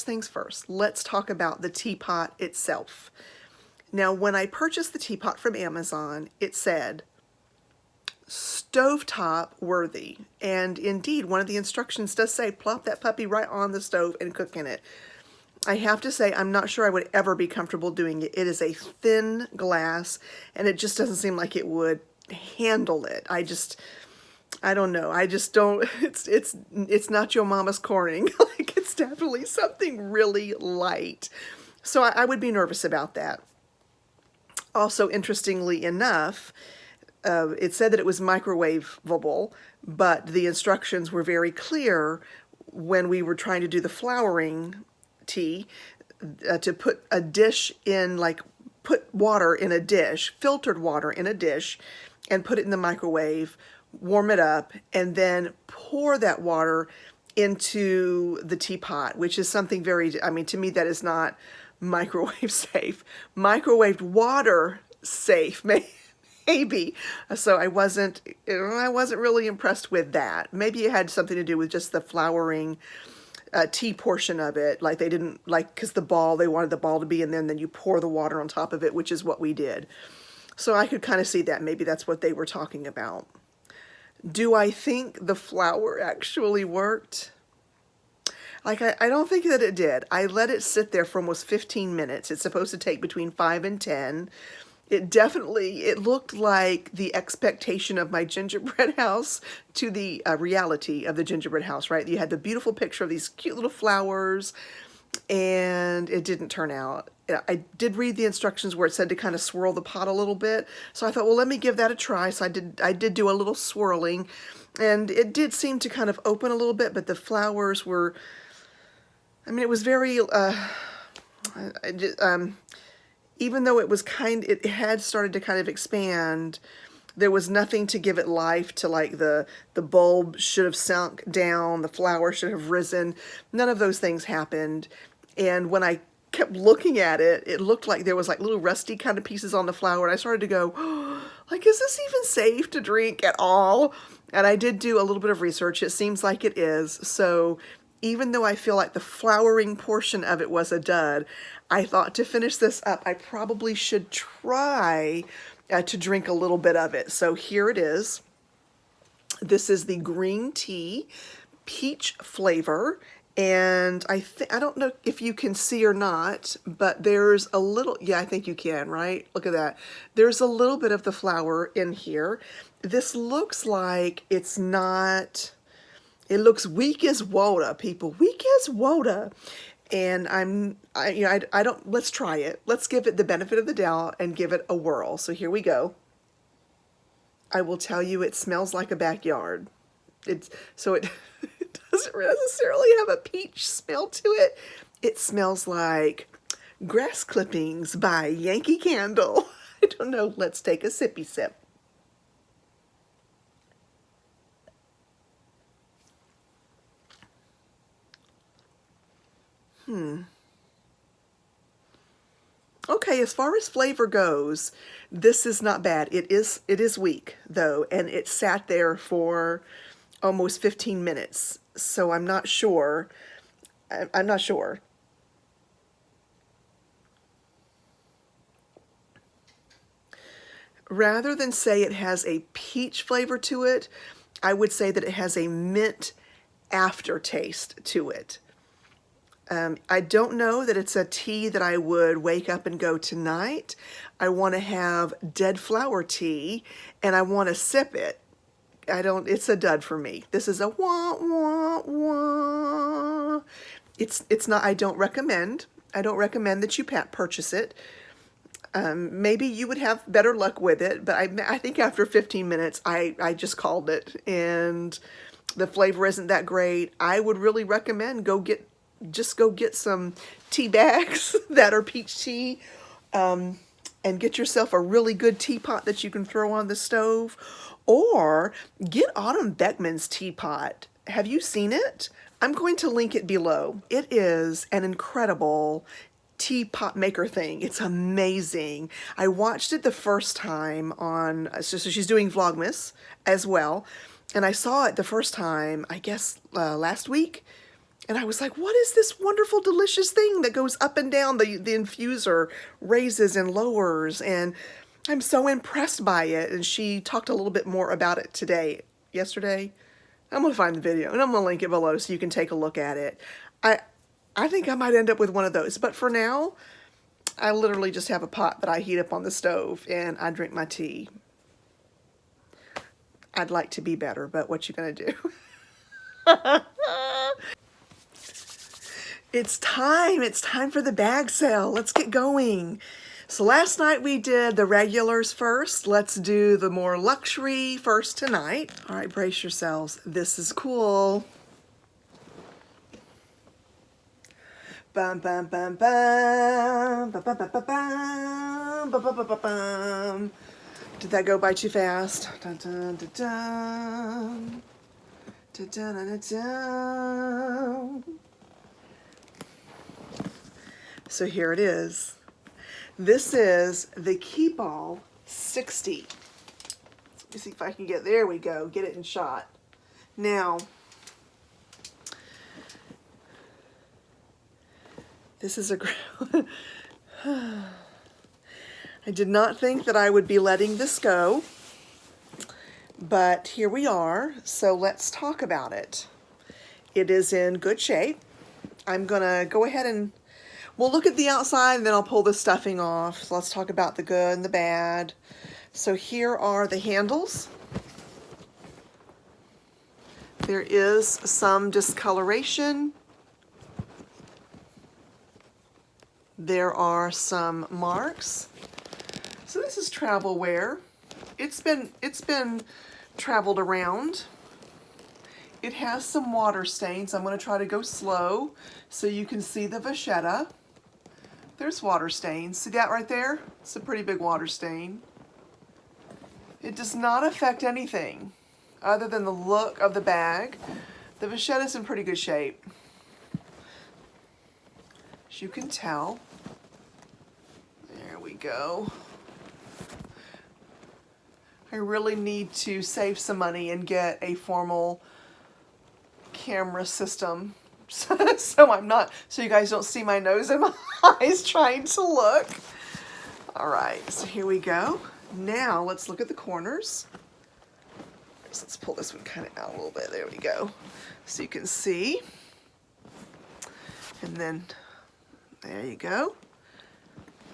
first things first, let's talk about the teapot itself. Now, when I purchased the teapot from Amazon, it said stovetop worthy. And indeed, one of the instructions does say plop that puppy right on the stove and cook in it. I have to say, I'm not sure I would ever be comfortable doing it. It is a thin glass, and it just doesn't seem like it would handle it. I don't know. I just don't, it's not your mama's Corning. Like, it's definitely something really light. So I would be nervous about that. Also, interestingly enough, it said that it was microwavable, but the instructions were very clear when we were trying to do the flowering tea, to put a dish in, like put water in a dish, filtered water in a dish, and put it in the microwave, warm it up, and then pour that water into the teapot, which is something very, I mean, to me that is not microwave safe. Microwaved water safe, maybe. So I wasn't really impressed with that. Maybe it had something to do with just the flowering tea portion of it. Like, they didn't like, because they wanted the ball to be in there, and then you pour the water on top of it, which is what we did. So I could kind of see that maybe that's what they were talking about. Do I think the flour actually worked? Like, I don't think that it did. I let it sit there for almost 15 minutes. It's supposed to take between 5 and 10. It looked like the expectation of my gingerbread house to the reality of the gingerbread house, right? You had the beautiful picture of these cute little flowers, and it didn't turn out. I did read the instructions where it said to kind of swirl the pot a little bit. So I thought, well, let me give that a try. So I did do a little swirling, and it did seem to kind of open a little bit, but the flowers were, I mean, it was very, even though it had started to kind of expand, there was nothing to give it life, to like the bulb should have sunk down, the flower should have risen. None of those things happened. And when I kept looking at it, it looked like there was like little rusty kind of pieces on the flower. And I started to go, oh, like, is this even safe to drink at all? And I did do a little bit of research. It seems like it is. So even though I feel like the flowering portion of it was a dud, I thought to finish this up, I probably should try to drink a little bit of it. So here it is. This is the green tea, peach flavor. And I don't know if you can see or not, but there's a little, yeah, I think you can, right? Look at that. There's a little bit of the flower in here. This looks like it's not, it looks weak as water, people, weak as water. And I don't, let's try it. Let's give it the benefit of the doubt and give it a whirl. So here we go. I will tell you, it smells like a backyard. It doesn't necessarily have a peach smell to it. It smells like grass clippings by Yankee Candle. I don't know. Let's take a sippy sip. Okay, as far as flavor goes, this is not bad. It is weak though, and it sat there for almost 15 minutes. So I'm not sure. I'm not sure. Rather than say it has a peach flavor to it, I would say that it has a mint aftertaste to it. I don't know that it's a tea that I would wake up and go, tonight I want to have dead flower tea and I want to sip it. It's a dud for me. This is a wah, wah, wah. It's not, I don't recommend that you purchase it. Maybe you would have better luck with it, but I think after 15 minutes, I just called it, and the flavor isn't that great. I would really recommend just go get some tea bags that are peach tea, and get yourself a really good teapot that you can throw on the stove, or get Autumn Beckman's teapot. Have you seen it? I'm going to link it below. It is an incredible teapot maker thing. It's amazing. I watched it the first time on, so she's doing Vlogmas as well, and I saw it the first time, I guess, last week. And I was like, what is this wonderful, delicious thing that goes up and down? The infuser raises and lowers, and I'm so impressed by it. And she talked a little bit more about it yesterday. I'm going to find the video, and I'm going to link it below so you can take a look at it. I think I might end up with one of those, but for now, I literally just have a pot that I heat up on the stove, and I drink my tea. I'd like to be better, but what you gonna do? It's time for the bag sale. Let's get going. So last night we did the regulars first. Let's do the more luxury first tonight. All right, brace yourselves. This is cool. Bum, bum, bum, bum, bum, bum, bum, bum, bum, bum, bum, bum, bum. Did that go by too fast? Dun, dun, dun, dun. Dun, dun, dun, dun, dun. So here it is. This is the Keepall 60. Let me see if I can there we go, get it in shot. Now, this is I did not think that I would be letting this go, but here we are, so let's talk about it. It is in good shape. I'm gonna go ahead and we'll look at the outside and then I'll pull the stuffing off. So let's talk about the good and the bad. So here are the handles. There is some discoloration. There are some marks. So this is travel wear. It's been traveled around. It has some water stains. I'm going to try to go slow so you can see the vachetta. There's water stains. See that right there? It's a pretty big water stain. It does not affect anything other than the look of the bag. The vachetta is in pretty good shape, as you can tell. There we go. I really need to save some money and get a formal camera system so you guys don't see my nose and my eyes trying to look. All right, so here we go. Now let's look at the corners. So let's pull this one kind of out a little bit. There we go. So you can see. And then there you go.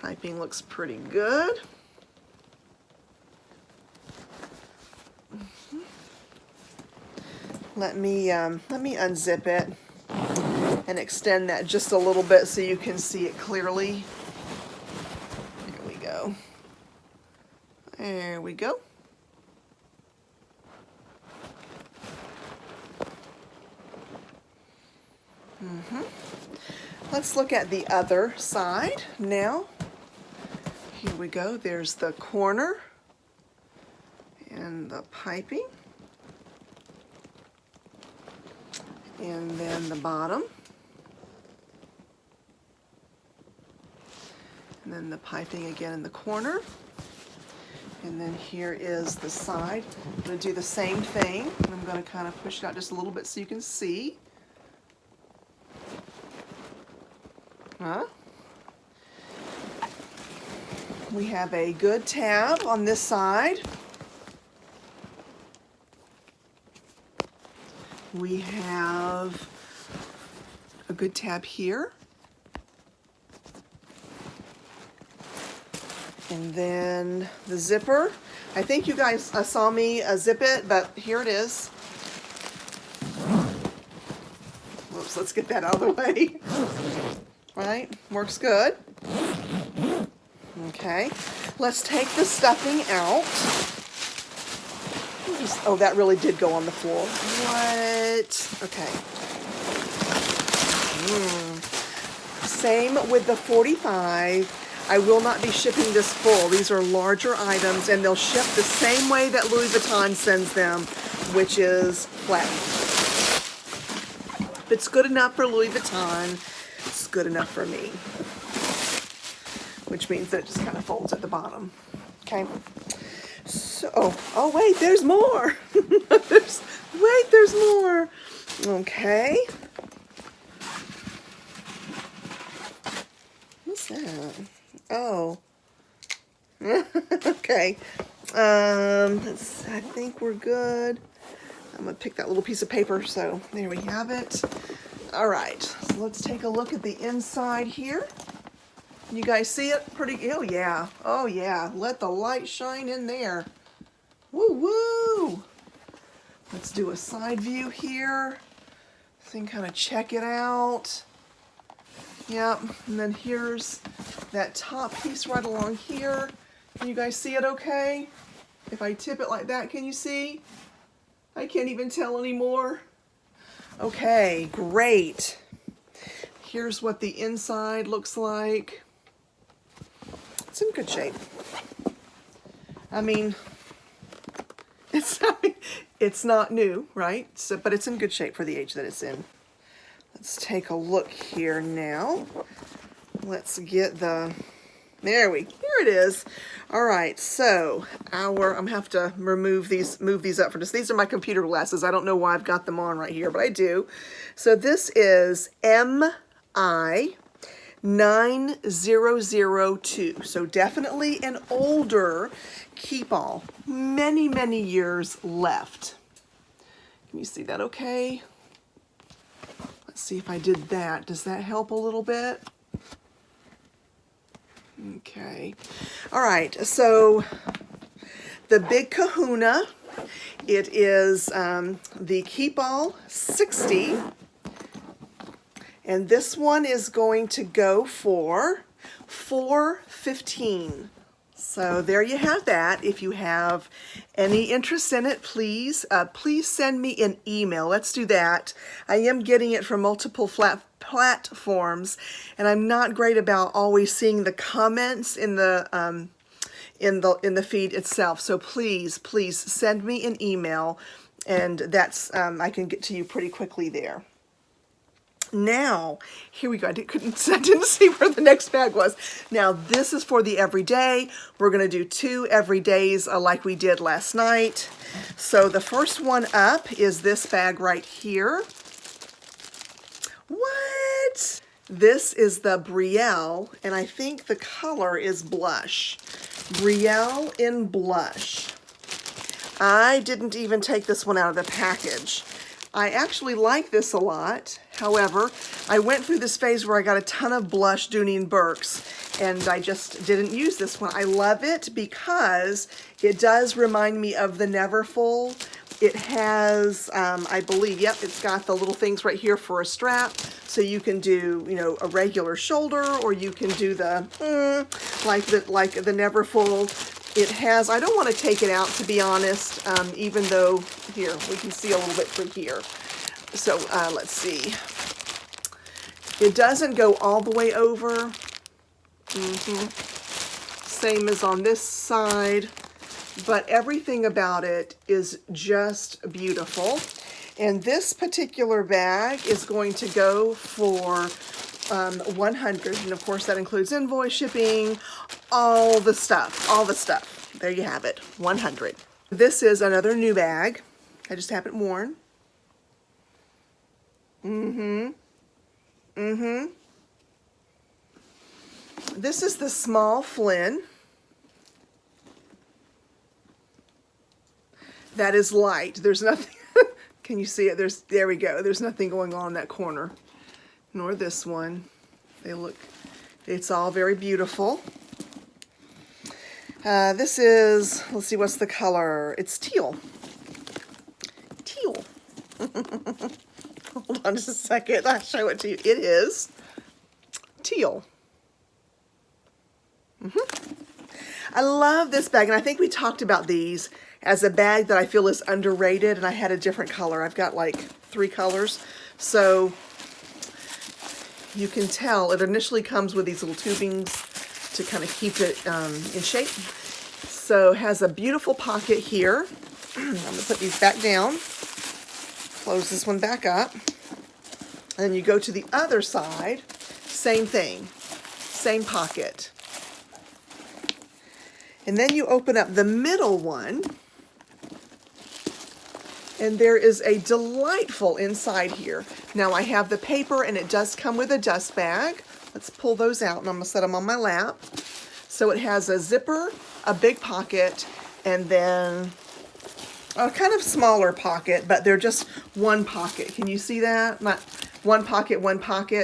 Piping looks pretty good. Let me unzip it and extend that just a little bit so you can see it clearly. There we go. There we go. Let's look at the other side now. Here we go. There's the corner and the piping. And then the bottom. And then the piping again in the corner. And then here is the side. I'm going to do the same thing. And I'm going to kind of push it out just a little bit so you can see. We have a good tab on this side. We have a good tab here. And then the zipper. I think you guys saw me zip it, but here it is. Whoops, let's get that out of the way. Right, works good. Okay, let's take the stuffing out. Oh, that really did go on the floor. What? Okay. Same with the 45. I will not be shipping this full. These are larger items, and they'll ship the same way that Louis Vuitton sends them, which is flat. If it's good enough for Louis Vuitton, it's good enough for me. Which means that it just kind of folds at the bottom. Okay. So, oh wait, there's more. There's more. Okay. What's that? Oh. Okay. I think we're good. I'm going to pick that little piece of paper, so there we have it. All right, so let's take a look at the inside here. You guys see it? Pretty, oh yeah, oh yeah. Let the light shine in there. Woo woo! Let's do a side view here. So you can kind of check it out. Yep, and then here's that top piece right along here. Can you guys see it okay? If I tip it like that, can you see? I can't even tell anymore. Okay, great. Here's what the inside looks like. It's in good shape. I mean, it's not new, right? So, but it's in good shape for the age that it's in. Let's take a look here now. Let's get here it is. All right, so I'm gonna have to move these up for this. These are my computer glasses. I don't know why I've got them on right here, but I do. So this is MI 9002. So definitely an older Keepall. Many, many years left. Can you see that okay? Let's see if I did that. Does that help a little bit? Okay. All right. So the big kahuna, it is the Keepall 60. And this one is going to go for $4.15. So there you have that. If you have any interest in it, please send me an email. Let's do that. I am getting it from multiple platforms, and I'm not great about always seeing the comments in the feed itself. So please send me an email, and that's I can get to you pretty quickly there. Now, here we go. I didn't see where the next bag was. Now, this is for the everyday. We're going to do 2 everydays like we did last night. So the first one up is this bag right here. What? This is the Brielle, and I think the color is blush. Brielle in blush. I didn't even take this one out of the package. I actually like this a lot. However, I went through this phase where I got a ton of blush Dooney & Bourke's, and I just didn't use this one. I love it because it does remind me of the Neverfull. It has, I believe, yep, it's got the little things right here for a strap, so you can do, you know, a regular shoulder, or you can do the, like the Neverfull. It has, I don't want to take it out, to be honest, even though, here, we can see a little bit through here. So, let's see. It doesn't go all the way over. Same as on this side. But everything about it is just beautiful. And this particular bag is going to go for $100, and of course that includes invoice, shipping, all the stuff. There you have it, $100. This is another new bag. I just haven't worn. This is the small Flynn. That is light. There's nothing. Can you see it? There we go. There's nothing going on in that corner. Nor this one. They look, it's all very beautiful. This is, let's see, what's the color? It's teal. Teal. Hold on just a second. I'll show it to you. It is teal. I love this bag, and I think we talked about these as a bag that I feel is underrated, and I had a different color. I've got like 3 colors. So you can tell it initially comes with these little tubings to kind of keep it in shape. So it has a beautiful pocket here. I'm going to put these back down. Close this one back up. And then you go to the other side. Same thing. Same pocket. And then you open up the middle one. And there is a delightful inside here. Now I have the paper, and it does come with a dust bag. Let's pull those out, and I'm going to set them on my lap. So it has a zipper, a big pocket, and then a kind of smaller pocket, but they're just one pocket. Can you see that? Not one pocket,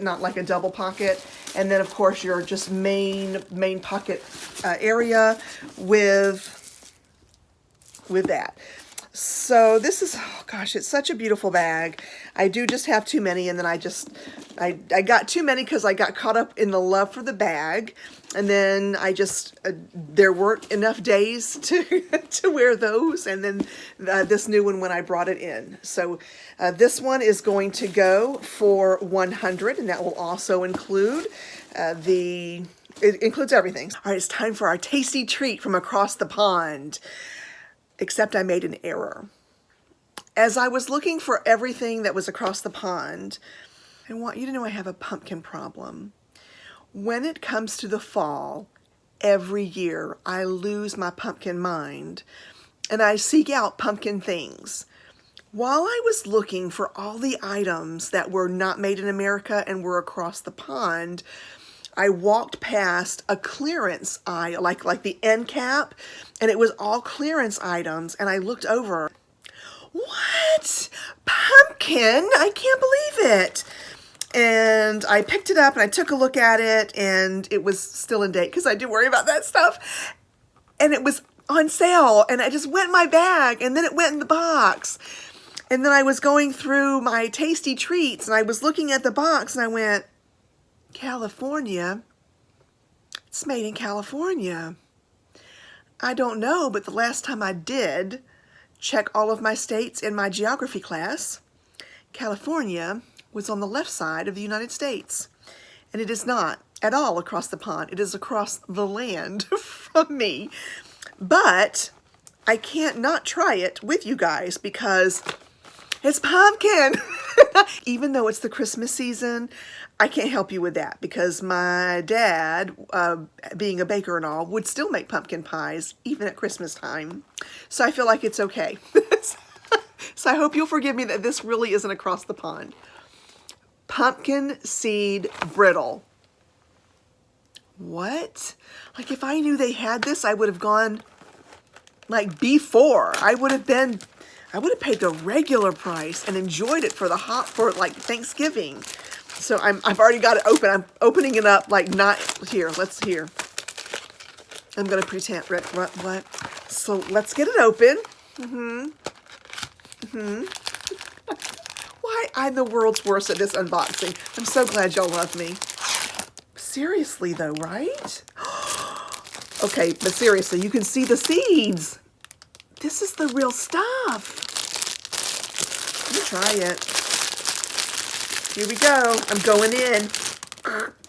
not like a double pocket. And then, of course, your just main pocket area with that. So this is, oh gosh, it's such a beautiful bag. I do just have too many, and then I got too many because I got caught up in the love for the bag. And then I just, there weren't enough days to wear those. And then this new one when I brought it in. So this one is going to go for $100, and that will also include it includes everything. All right, it's time for our tasty treat from across the pond. Except I made an error. As I was looking for everything that was across the pond, I want you to know I have a pumpkin problem. When it comes to the fall, every year I lose my pumpkin mind and I seek out pumpkin things. While I was looking for all the items that were not made in America and were across the pond, I walked past a clearance aisle, like the end cap, and it was all clearance items, and I looked over. What? Pumpkin? I can't believe it. And I picked it up, and I took a look at it, and it was still in date, because I do worry about that stuff. And it was on sale, and I just went in my bag, and then it went in the box. And then I was going through my tasty treats, and I was looking at the box, and I went, California? It's made in California. I don't know, but the last time I did check all of my states in my geography class, California was on the left side of the United States. And it is not at all across the pond. It is across the land from me. But I can't not try it with you guys because it's pumpkin. Even though it's the Christmas season, I can't help you with that because my dad, being a baker and all, would still make pumpkin pies even at Christmas time. So I feel like it's okay. So I hope you'll forgive me that this really isn't across the pond. Pumpkin seed brittle. What? Like if I knew they had this, I would have gone like before. I would have paid the regular price and enjoyed it for like Thanksgiving. So I've already got it open. I'm opening it up like not here. Let's hear. I'm gonna pretend what? So let's get it open. Why I'm the world's worst at this unboxing. I'm so glad y'all love me. Seriously though, right? Okay, but seriously, you can see the seeds. This is the real stuff. Let me try it. Here we go. I'm going in.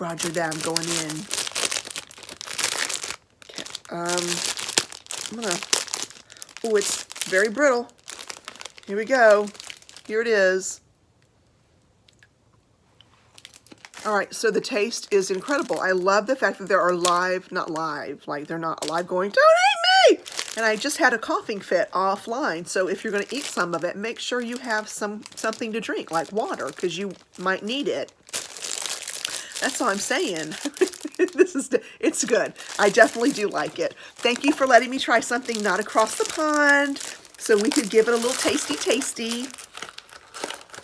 Roger that. I'm going in. Okay. I'm gonna. Oh, it's very brittle. Here we go. Here it is. All right. So the taste is incredible. I love the fact that there are not live, like they're not alive going, don't eat me! And I just had a coughing fit offline. So if you're going to eat some of it, make sure you have something to drink, like water, because you might need it. That's all I'm saying. It's good. I definitely do like it. Thank you for letting me try something not across the pond so we could give it a little tasty.